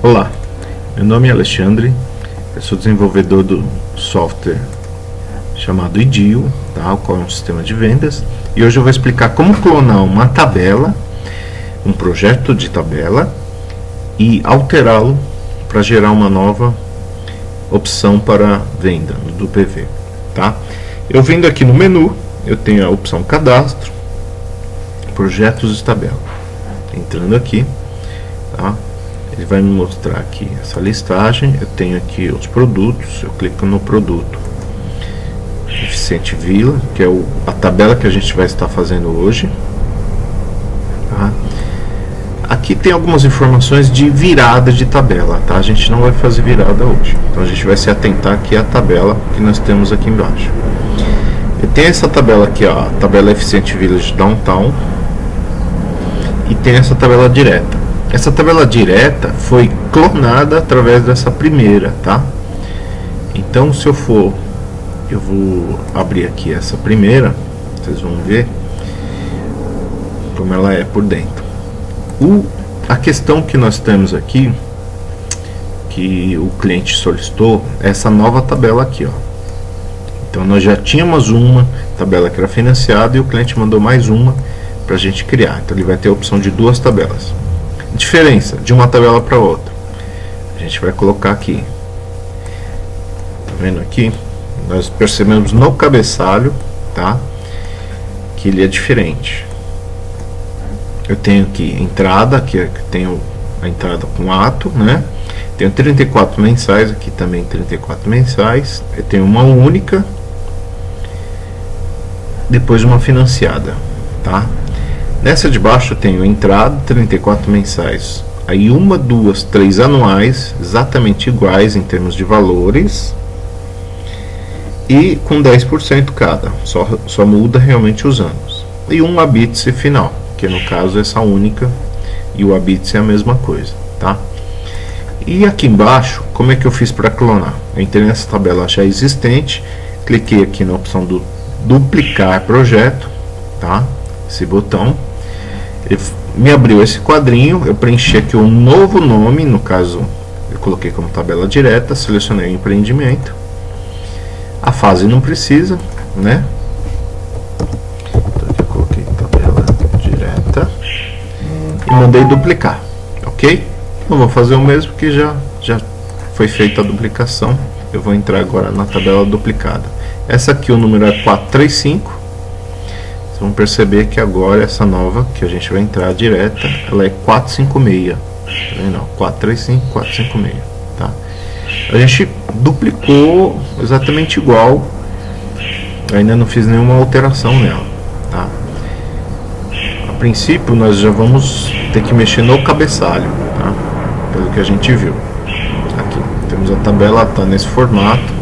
Olá, meu nome é Alexandre, eu sou desenvolvedor do software chamado IDIO, tá? O qual é um sistema de vendas, e hoje eu vou explicar como clonar uma tabela, um projeto de tabela, e alterá-lo para gerar uma nova opção para venda do PV, tá? Eu vindo aqui no menu, eu tenho a opção cadastro, projetos de tabela. Entrando aqui, tá? Ele vai me mostrar aqui essa listagem. Eu tenho aqui os produtos, eu clico no produto Eficiente Vila, que é a tabela que a gente vai estar fazendo hoje, tá? Aqui tem algumas informações de virada de tabela, tá? A gente não vai fazer virada hoje, então a gente vai se atentar aqui à tabela que nós temos aqui embaixo. Eu tenho essa tabela aqui, ó, a tabela Eficiente Village Downtown, e tem essa tabela direta. Essa tabela direta foi clonada através dessa primeira, tá? Então, se eu vou abrir aqui essa primeira, vocês vão ver como ela é por dentro. A questão que nós temos aqui, que o cliente solicitou, é essa nova tabela aqui, ó. Então, nós já tínhamos uma tabela que era financiada e o cliente mandou mais uma para a gente criar. Então, ele vai ter a opção de duas tabelas. Diferença de uma tabela para outra, a gente vai colocar aqui, tá vendo aqui? Nós percebemos no cabeçalho, tá, que ele é diferente. Eu tenho aqui entrada, que tenho a entrada com ato, né? Tenho 34 mensais, aqui também 34 mensais. Eu tenho uma única, depois uma financiada, tá? Nessa de baixo eu tenho entrada, 34 mensais, aí 1, 2, 3 anuais, exatamente iguais em termos de valores, e com 10% cada, só muda realmente os anos. E um habite final, que no caso essa única, e o habite é a mesma coisa, tá? E aqui embaixo, como é que eu fiz para clonar? Eu entrei nessa tabela já existente, cliquei aqui na opção do duplicar projeto, tá? Esse botão. Ele me abriu esse quadrinho, eu preenchi aqui um novo nome, no caso eu coloquei como tabela direta, selecionei o empreendimento, a fase não precisa, né? Então aqui eu coloquei tabela direta e mandei duplicar, ok? Não vou fazer o mesmo porque já foi feita a duplicação. Eu vou entrar agora na tabela duplicada. Essa aqui o número é 435. Vamos perceber que agora essa nova que a gente vai entrar direta, ela é 456, não, 435, 456, tá? A gente duplicou exatamente igual, ainda não fiz nenhuma alteração nela, tá? A princípio nós já vamos ter que mexer no cabeçalho, tá? Pelo que a gente viu. Aqui temos a tabela, tá nesse formato.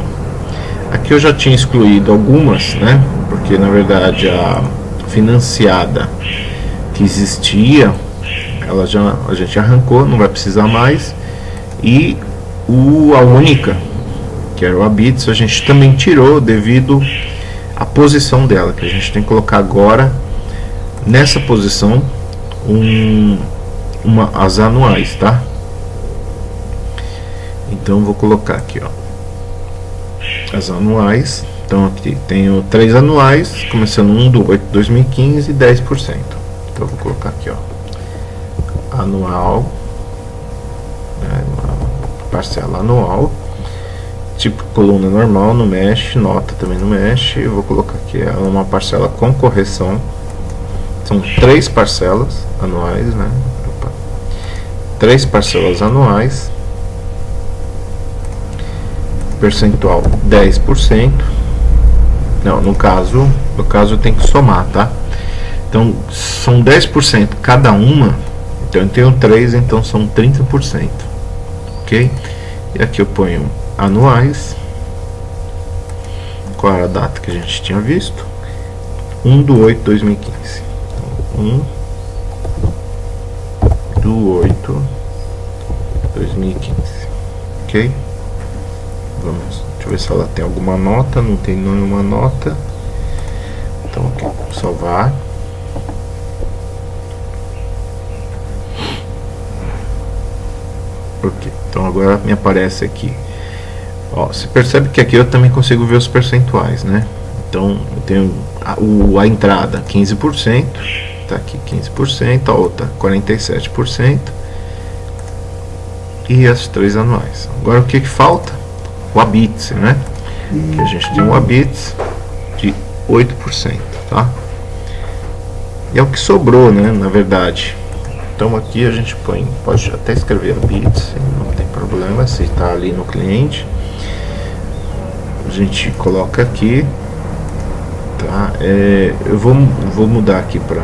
Aqui eu já tinha excluído algumas, né? Porque na verdade a financiada que existia, a gente arrancou, não vai precisar mais, e a única, que era o habits, a gente também tirou devido à posição dela, que a gente tem que colocar agora nessa posição as anuais, tá? Então vou colocar aqui, ó, as anuais. Então aqui tenho 3 anuais, começando 1/8/2015 e 10%. Então eu vou colocar aqui, ó, anual, né, parcela anual, tipo coluna normal, não mexe, nota também não mexe. Eu vou colocar aqui uma parcela com correção. São 3 parcelas anuais, né? 3 parcelas anuais, percentual 10%. Não, no caso eu tenho que somar, tá? Então são 10% cada uma, então eu tenho 3, então são 30%, ok? E aqui eu ponho anuais. Qual era a data que a gente tinha visto? 1/8/2015. Então, 1/8/2015, ok? Vamos, deixa eu ver se ela tem alguma nota. Não tem nenhuma nota. Então aqui, salvar. Por quê? Então agora me aparece aqui. Ó, você percebe que aqui eu também consigo ver os percentuais, né? Então eu tenho a entrada 15%, tá aqui 15%, a outra 47% e as 3 anuais. Agora o que falta? O ABITS, né? Que a gente tem um ABITS de 8%, tá? E é o que sobrou, né, na verdade. Então aqui a gente põe, pode até escrever ABITS, não tem problema, se está ali no cliente. A gente coloca aqui, tá? Eu vou mudar aqui para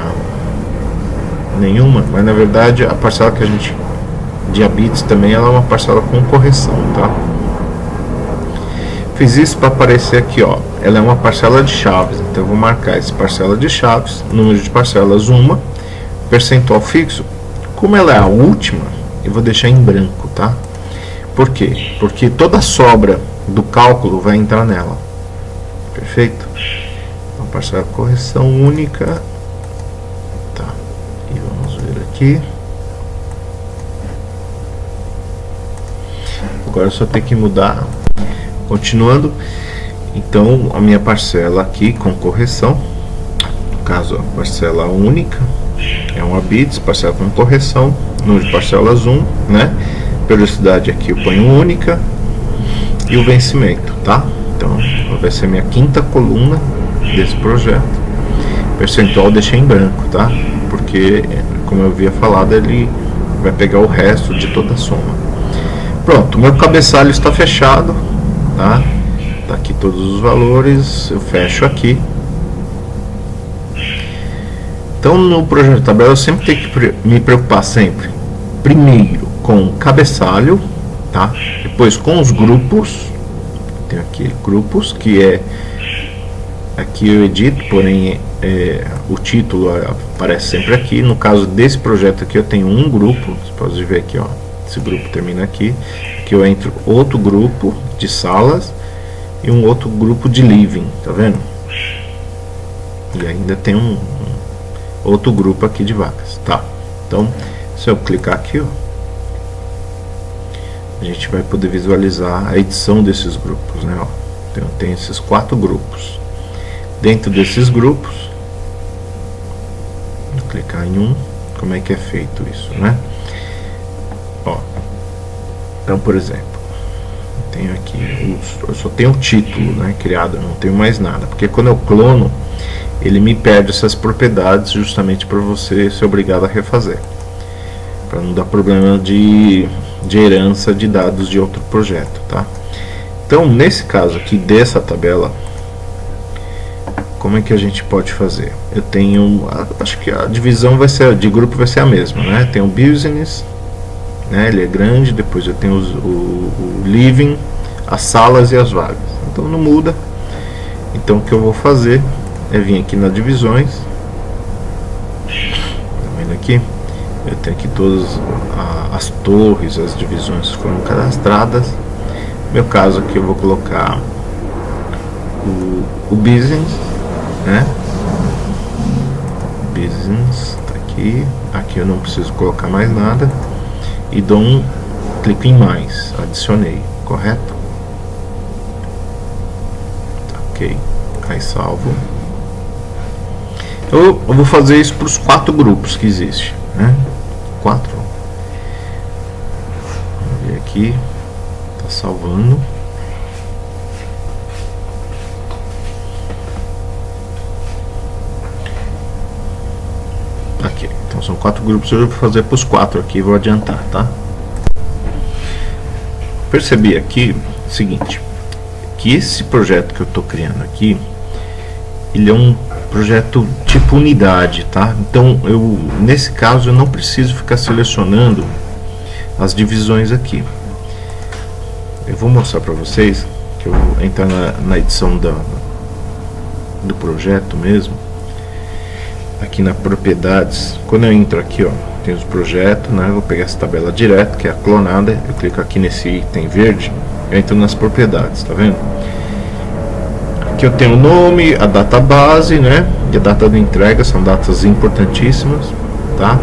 nenhuma, mas na verdade a parcela que a gente de ABITS também ela é uma parcela com correção, tá? Fiz isso para aparecer aqui, ó. Ela é uma parcela de chaves, então eu vou marcar essa parcela de chaves, número de parcelas 1, percentual fixo. Como ela é a última, eu vou deixar em branco, tá? Por quê? Porque toda a sobra do cálculo vai entrar nela. Perfeito? Então, parcela de correção única. Tá. E vamos ver aqui. Agora eu só tenho que mudar. Continuando. Então, a minha parcela aqui com correção. No caso, a parcela única. É um ABITS, parcela com correção. Número de parcelas 1, né? Periodicidade aqui eu ponho única. E o vencimento, tá? Então vai ser minha quinta coluna desse projeto. Percentual eu deixei em branco, tá? Porque, como eu havia falado, ele vai pegar o resto de toda a soma. Pronto, meu cabeçalho está fechado, tá? Tá aqui todos os valores, eu fecho aqui. Então no projeto de tabela eu sempre tenho que me preocupar sempre, primeiro com o cabeçalho, tá? Depois com os grupos, tem aqui grupos, que é aqui eu edito, porém o título aparece sempre aqui. No caso desse projeto aqui eu tenho um grupo, você pode ver aqui, ó, esse grupo termina aqui, que eu entro outro grupo de salas e um outro grupo de living, tá vendo? E ainda tem um outro grupo aqui de vagas, tá? Então se eu clicar aqui, ó, a gente vai poder visualizar a edição desses grupos, né? Ó, então tem esses 4 grupos. Dentro desses grupos, vou clicar em um, como é que é feito isso, né? Ó, então, por exemplo, tenho aqui, eu só tenho o título, né, criado, não tenho mais nada, porque quando eu clono, ele me perde essas propriedades justamente para você ser obrigado a refazer, para não dar problema de herança de dados de outro projeto, tá? Então, nesse caso aqui dessa tabela, como é que a gente pode fazer? Eu tenho, acho que a divisão vai ser de grupo vai ser a mesma, né? Tem o business, né? Ele é grande, depois eu tenho o living, as salas e as vagas. Então não muda. Então o que eu vou fazer é vir aqui nas divisões. Tá vendo aqui? Eu tenho aqui todas as torres, as divisões foram cadastradas. No meu caso aqui eu vou colocar o business, né? Business tá aqui. Aqui eu não preciso colocar mais nada. E dou um clique em mais. Adicionei, correto? Tá, ok. Aí salvo. Eu vou fazer isso para os 4 grupos que existem, né? 4. Vamos ver aqui. Tá salvando. Aqui. Então são 4 grupos. Eu vou fazer para os 4 aqui. Vou adiantar, tá? Percebi aqui o seguinte, que esse projeto que eu estou criando aqui, ele é um projeto tipo unidade, tá? Então eu, nesse caso, eu não preciso ficar selecionando as divisões aqui. Eu vou mostrar para vocês, que eu vou entrar na edição do projeto mesmo, aqui na propriedades. Quando eu entro aqui, ó, tem os projetos, né? Eu vou pegar essa tabela direto, que é a clonada. Eu clico aqui nesse item verde, eu entro nas propriedades, tá vendo? Aqui eu tenho o nome, a data base, né? E a data de entrega, são datas importantíssimas, tá?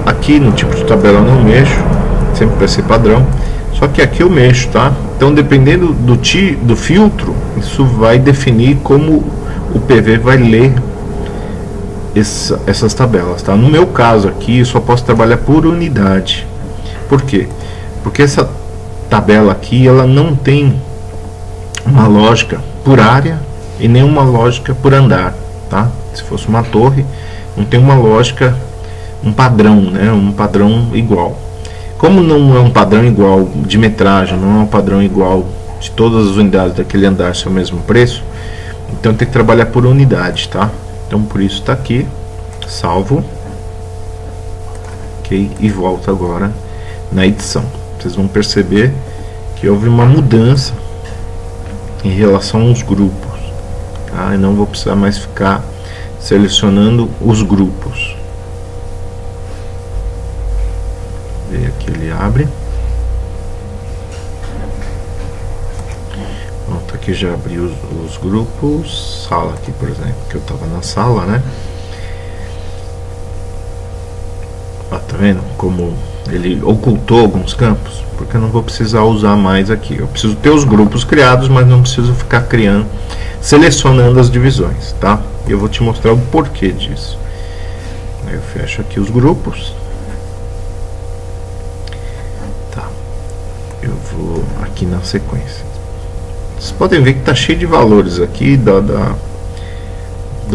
Aqui no tipo de tabela eu não mexo, sempre vai ser padrão. Só que aqui eu mexo, tá? Então, dependendo do filtro, isso vai definir como o PV vai ler essas tabelas, tá? No meu caso aqui, eu só posso trabalhar por unidade. Por quê? Porque essa tabela aqui, ela não tem uma lógica por área e nenhuma lógica por andar, tá? Se fosse uma torre, não tem uma lógica, um padrão, né? Um padrão igual. Como não é um padrão igual de metragem, não é um padrão igual de todas as unidades daquele andar ser o mesmo preço, então tem que trabalhar por unidade, tá? Então por isso está aqui, salvo, ok, e volto agora na edição. Vocês vão perceber que houve uma mudança em relação aos grupos, tá? Eu não vou precisar mais ficar selecionando os grupos. Vê aqui, ele abre. Pronto, aqui já abri os grupos. Sala aqui, por exemplo, que eu estava na sala, né? Ó, tá vendo como ele ocultou alguns campos? Porque eu não vou precisar usar mais aqui. Eu preciso ter os grupos criados, mas não preciso ficar criando, selecionando as divisões, tá? Eu vou te mostrar o porquê disso. Aí eu fecho aqui os grupos. Tá. Eu vou aqui na sequência. Vocês podem ver que está cheio de valores aqui do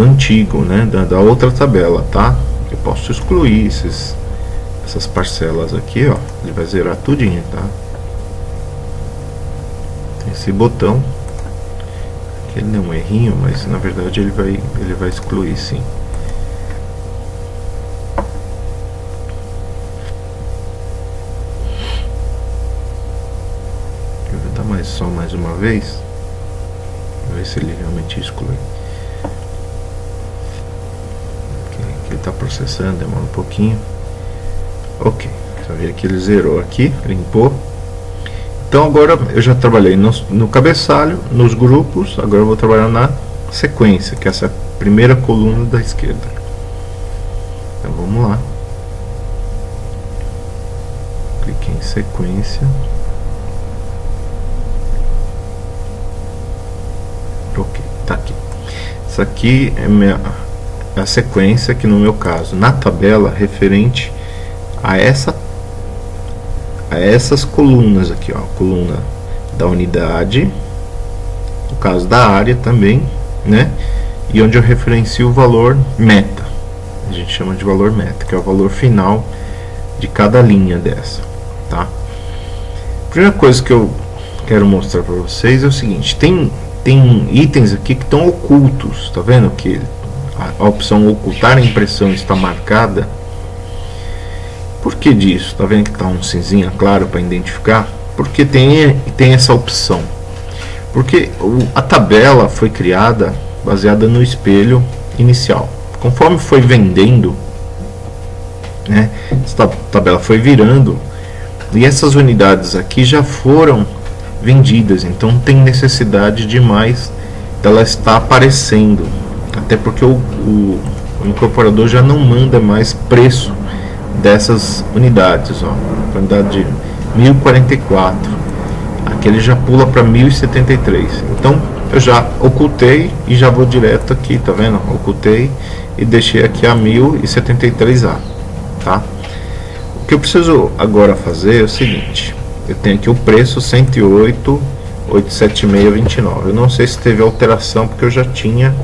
antigo, né? Da outra tabela, tá? Eu posso excluir essas parcelas aqui, ó. Ele vai zerar tudinho, tá? Tem esse botão. Aqui ele não é um errinho, mas na verdade ele vai excluir, sim. Eu vou dar mais uma vez. Vou ver se ele realmente exclui. Aqui ele está processando, demora um pouquinho. Ok, só ver que ele zerou aqui, limpou. Então agora eu já trabalhei no cabeçalho, nos grupos. Agora eu vou trabalhar na sequência, que é essa primeira coluna da esquerda. Então vamos lá. Clique em sequência. Ok, tá aqui. Isso aqui é a sequência que no meu caso, na tabela referente a essas colunas aqui, ó, coluna da unidade, no caso da área também, né? E onde eu referencio o valor meta, a gente chama de valor meta, que é o valor final de cada linha dessa, tá? A primeira coisa que eu quero mostrar para vocês é o seguinte: tem itens aqui que estão ocultos, tá vendo que a opção ocultar a impressão está marcada? Por que disso? Tá vendo que tá um cinzinha claro para identificar? Porque tem essa opção. Porque a tabela foi criada baseada no espelho inicial. Conforme foi vendendo, né, essa tabela foi virando e essas unidades aqui já foram vendidas. Então tem necessidade de mais dela estar aparecendo. Até porque o incorporador já não manda mais preço dessas unidades, ó, a unidade de 1044, aqui ele já pula para 1073. Então eu já ocultei e já vou direto aqui, tá vendo? Ocultei e deixei aqui a 1073A, tá? O que eu preciso agora fazer é o seguinte: eu tenho aqui o preço 108.876,29. Eu não sei se teve alteração, porque eu já tinha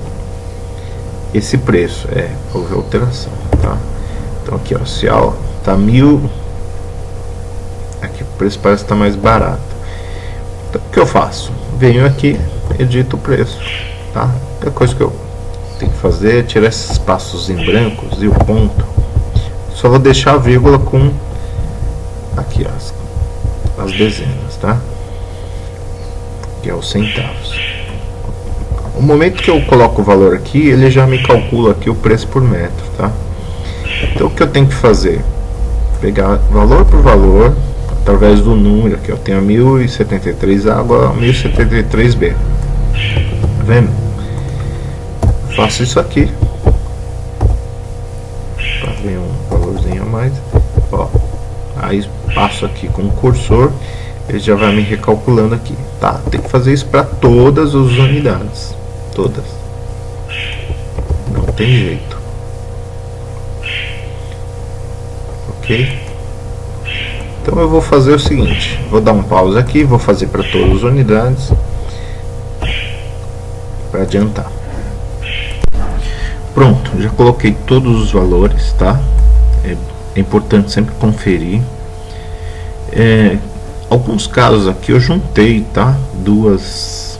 esse preço. Houve alteração, tá? Então aqui, ó, se tá 1000, aqui o preço parece estar mais barato. Então, o que eu faço? Venho aqui, edito o preço, tá? A coisa que eu tenho que fazer é tirar esses espaços em brancos e o ponto. Só vou deixar a vírgula com aqui, ó, as dezenas, tá? Que é os centavos. O momento que eu coloco o valor aqui, ele já me calcula aqui o preço por metro, tá? Então o que eu tenho que fazer? Pegar valor por valor, através do número aqui, eu tenho 1073A, agora 1073B. Tá vendo? Faço isso aqui para ver um valorzinho a mais. Ó, aí passo aqui com o cursor, ele já vai me recalculando aqui, tá? Tem que fazer isso para todas as unidades, todas, não tem jeito, ok? Então eu vou fazer o seguinte, vou dar um pause aqui, vou fazer para todas as unidades para adiantar. Pronto, já coloquei todos os valores, tá? É importante sempre conferir. Alguns casos aqui eu juntei, tá? Duas,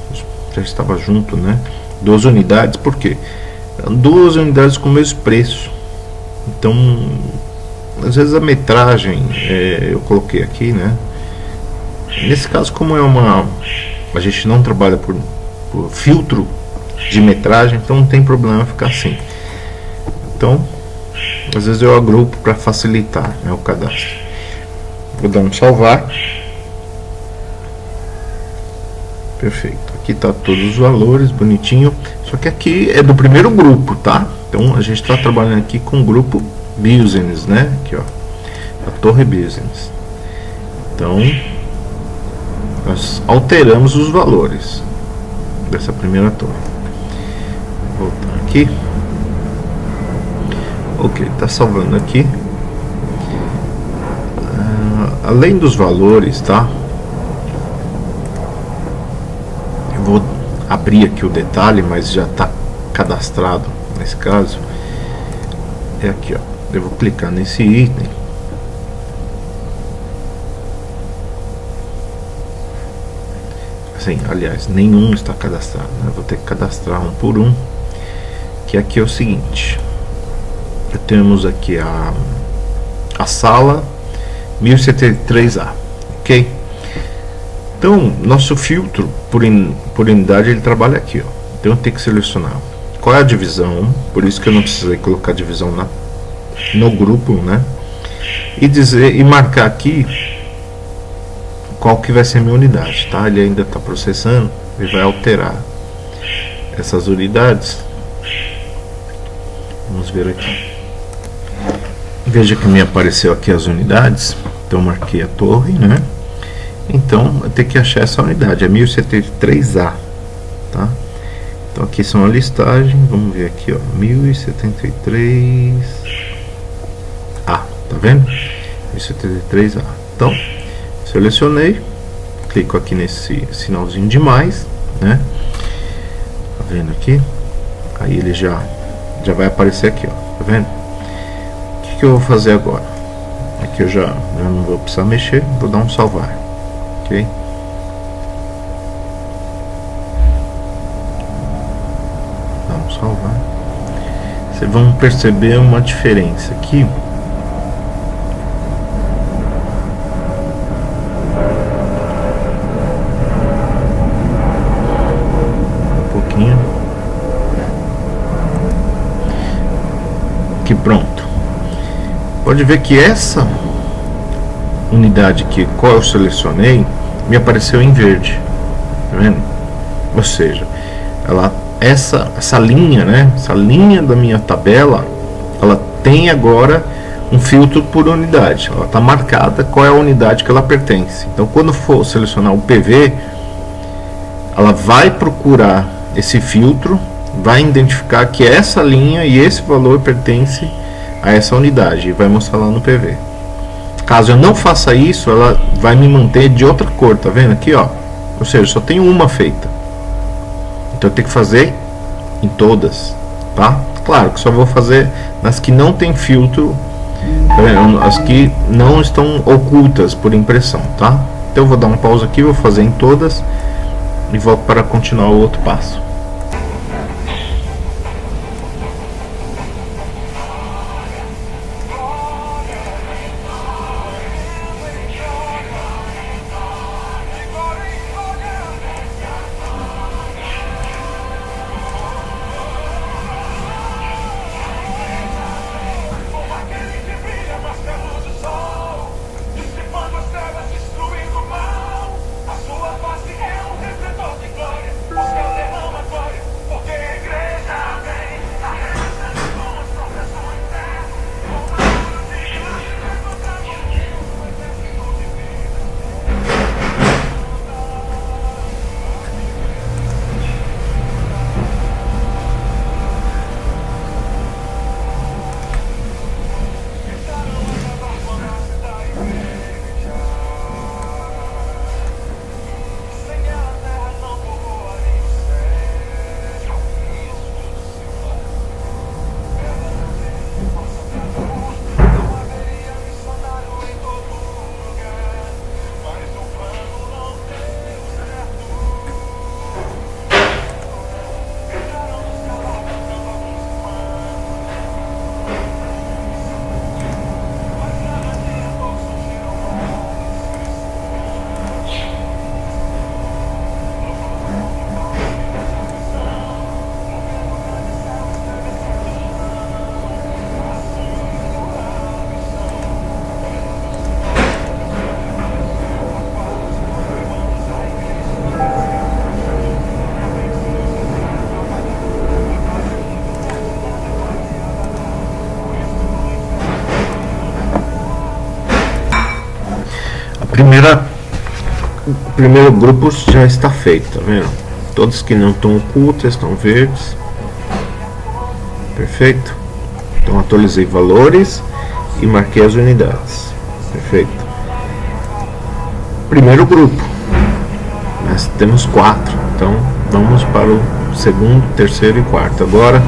já estava junto, né? Duas unidades, por quê? Duas unidades com o mesmo preço. Então, às vezes a metragem, eu coloquei aqui, né? Nesse caso, como a gente não trabalha por filtro de metragem, então não tem problema ficar assim. Então, às vezes eu agrupo para facilitar, né, o cadastro. Vou dar um salvar. Perfeito. Aqui tá todos os valores, bonitinho. Só que aqui é do primeiro grupo, tá? Então a gente está trabalhando aqui com o grupo Business, né? Aqui, ó, a torre Business. Então nós alteramos os valores dessa primeira torre. Vou voltar aqui. Ok, tá salvando aqui. Além dos valores, tá? Eu vou abrir aqui o detalhe, mas já está cadastrado nesse caso. É aqui, ó. Eu vou clicar nesse item. Assim, aliás, nenhum está cadastrado, né? Vou ter que cadastrar um por um. Que aqui é o seguinte. Temos aqui a sala 1073A, ok? Então, nosso filtro por unidade, ele trabalha aqui, ó. Então eu tenho que selecionar qual é a divisão, por isso que eu não precisei colocar divisão no grupo, né? E marcar aqui qual que vai ser a minha unidade, tá? Ele ainda está processando, ele vai alterar essas unidades. Vamos ver aqui. Veja que me apareceu aqui as unidades. Então marquei a torre, né? Então eu tenho que achar essa unidade, é 1073A, tá? Então aqui são a listagem, vamos ver aqui, ó, 1073A, tá vendo? 1073A. Então selecionei, clico aqui nesse sinalzinho de mais, né? Tá vendo aqui? Aí ele já vai aparecer aqui, ó, tá vendo? O que eu vou fazer agora? Aqui eu já não vou precisar mexer, vou dar um salvar, ok? Dá um salvar. Vocês vão perceber uma diferença aqui. Um pouquinho. Aqui, pronto. Pode ver que essa unidade aqui, qual eu selecionei, me apareceu em verde, tá vendo? Ou seja, essa linha, né? Essa linha da minha tabela, ela tem agora um filtro por unidade. Ela está marcada qual é a unidade que ela pertence. Então, quando for selecionar o PV, ela vai procurar esse filtro, vai identificar que essa linha e esse valor pertence a essa unidade e vai mostrar lá no PV. Caso eu não faça isso, ela vai me manter de outra cor, tá vendo aqui, ó? Ou seja, só tenho uma feita. Então eu tenho que fazer em todas, tá? Claro que só vou fazer nas que não tem filtro, tá vendo? As que não estão ocultas por impressão, tá? Então eu vou dar um pausa aqui, vou fazer em todas e volto para continuar o outro passo. Destruindo o mal, a sua face é um resplendor de glória. O céu derrama O primeiro grupo já está feito, tá vendo? Todos que não estão ocultos estão verdes. Perfeito? Então atualizei valores e marquei as unidades. Perfeito? Primeiro grupo. Nós temos 4. Então vamos para o segundo, terceiro e quarto. Agora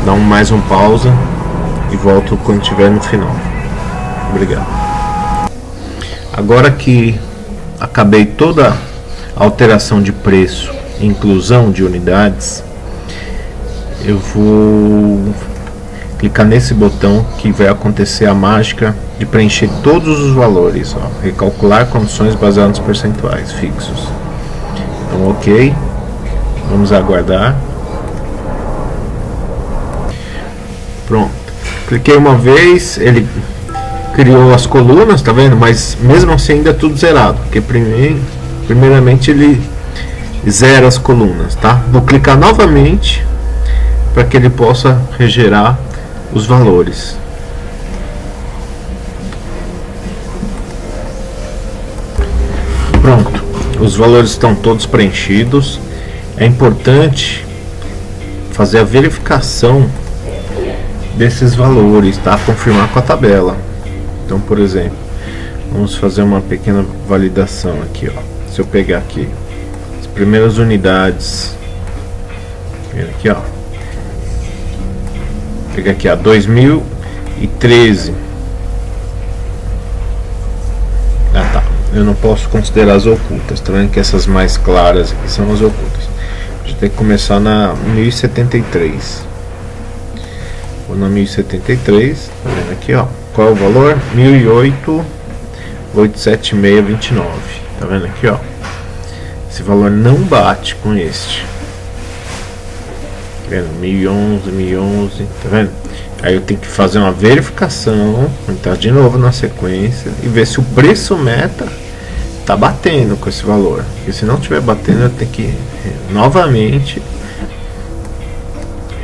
dá mais um pausa e volto quando estiver no final. Obrigado. Agora que acabei toda a alteração de preço e inclusão de unidades, eu vou clicar nesse botão que vai acontecer a mágica de preencher todos os valores, ó, recalcular condições baseadas nos percentuais fixos. Então, ok, vamos aguardar. Pronto, cliquei uma vez, ele criou as colunas, tá vendo? Mas mesmo assim ainda é tudo zerado, porque primeiramente ele zera as colunas, tá? Vou clicar novamente para que ele possa regerar os valores. Pronto, os valores estão todos preenchidos. É importante fazer a verificação desses valores, tá? Confirmar com a tabela. Então, por exemplo, vamos fazer uma pequena validação aqui, ó. Se eu pegar aqui as primeiras unidades, aqui, ó, pegar aqui, ó, 2013. Ah, tá. Eu não posso considerar as ocultas, tá vendo que essas mais claras aqui são as ocultas. A gente tem que começar na 1073. Vou na 1073, tá vendo aqui, ó. Qual é o valor? 1008,876,29. Tá vendo aqui, ó? Esse valor não bate com este. Tá vendo? 1011, tá vendo? Aí eu tenho que fazer uma verificação, entrar de novo na sequência e ver se o preço meta tá batendo com esse valor. Porque se não estiver batendo, eu tenho que novamente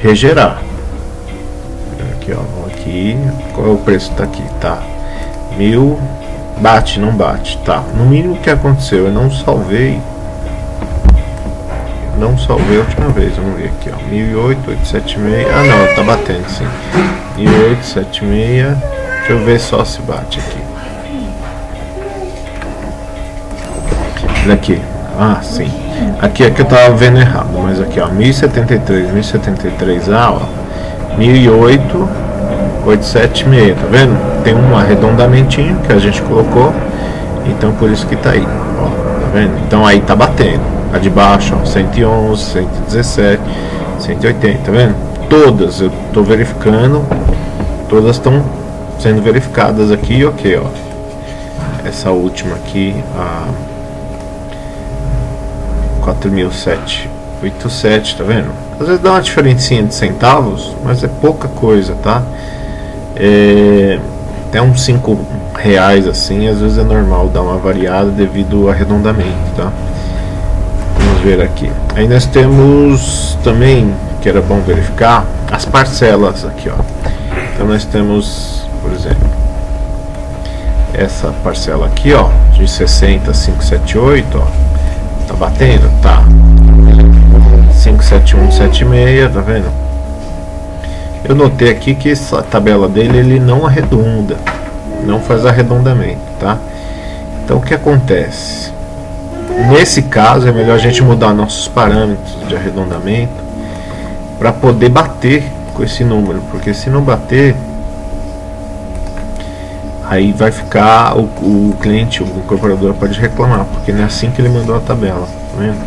regerar. Aqui, ó, aqui, qual é o preço? Tá aqui, tá 1000, bate, não bate, tá. No mínimo o que aconteceu, eu não salvei a última vez, vamos ver aqui, ó, 1008,876, ah não, tá batendo sim, 1008,76, deixa eu ver só se bate aqui. Daqui, ah sim, aqui é que eu tava vendo errado, mas aqui, ó, 1073A, ó, 1008,876, tá vendo? Tem um arredondamentinho que a gente colocou, então por isso que tá aí, ó, tá vendo? Então aí tá batendo. A de baixo, ó, 111, 117, 180, tá vendo? Todas eu tô verificando, todas estão sendo verificadas aqui, ok, ó. Essa última aqui, a 4.787, tá vendo? Às vezes dá uma diferencinha de centavos, mas é pouca coisa, tá? Até uns 5 reais assim, às vezes é normal dar uma variada devido ao arredondamento, tá? Vamos ver aqui. Aí nós temos também, que era bom verificar, as parcelas aqui, ó. Então nós temos, por exemplo, essa parcela aqui, ó, de 60,578, ó. Tá batendo? Tá. 57176, tá vendo? Eu notei aqui que essa tabela dele, ele não arredonda, não faz arredondamento, tá? Então o que acontece? Nesse caso é melhor a gente mudar nossos parâmetros de arredondamento para poder bater com esse número, porque se não bater, aí vai ficar, o cliente, o incorporador pode reclamar, porque não é assim que ele mandou a tabela, tá vendo?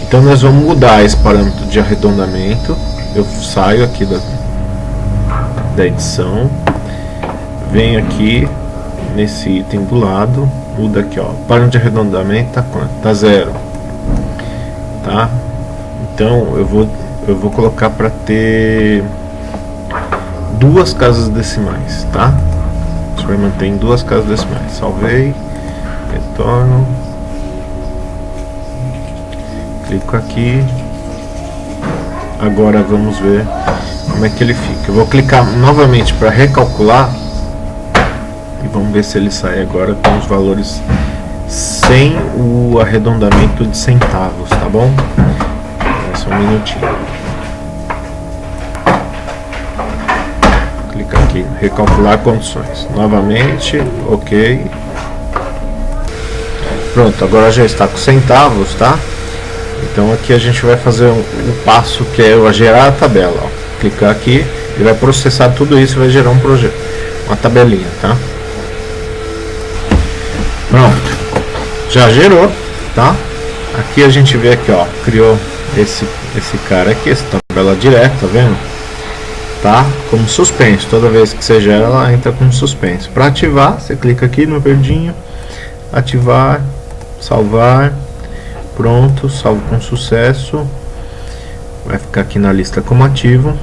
Então nós vamos mudar esse parâmetro de arredondamento. Eu saio aqui da edição, venho aqui nesse item do lado, muda aqui, ó, parâmetro de arredondamento tá quanto? Tá 0, tá? Então eu vou colocar para ter 2 casas decimais, tá? Você vai manter em 2 casas decimais. Salvei, retorno, clico aqui. Agora vamos ver como é que ele fica. Eu vou clicar novamente para recalcular e Vamos ver se ele sai agora com os valores sem o arredondamento de centavos, tá bom? Só um minutinho. Clica aqui, recalcular condições. Novamente, ok. Pronto, agora já está com centavos, tá? Então aqui a gente vai fazer um passo que é gerar a tabela. Ó. Clicar aqui, ele vai processar tudo isso e vai gerar um projeto, uma tabelinha, tá? Pronto, já gerou, tá? Aqui a gente vê aqui, ó, criou esse cara aqui, essa tabela direta, tá vendo? Tá? Como suspenso, toda vez que você gera ela entra como suspenso. Para ativar, você clica aqui no verdinho, ativar, salvar, pronto, salvo com sucesso, vai ficar aqui na lista como ativo.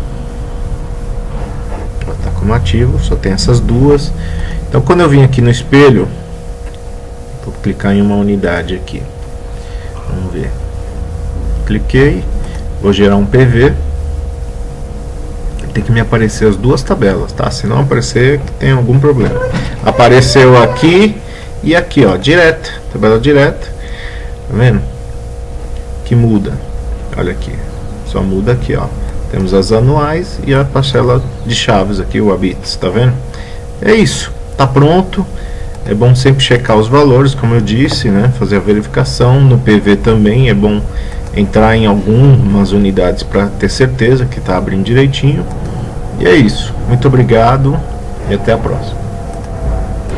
Tá como ativo, só tem essas duas. Então quando eu vim aqui no espelho, vou clicar em uma unidade aqui, vamos ver, cliquei, vou gerar um PV, tem que me aparecer as duas tabelas, tá? Se não aparecer, tem algum problema. Apareceu aqui e aqui, ó, direta, tabela direta, tá vendo? Que muda, olha aqui, só muda aqui, ó. Temos as anuais e a parcela de chaves aqui, o habits, tá vendo? É isso, tá pronto. É bom sempre checar os valores, como eu disse, né? Fazer a verificação. No PV também é bom entrar em algumas unidades para ter certeza que está abrindo direitinho. E é isso. Muito obrigado e até a próxima.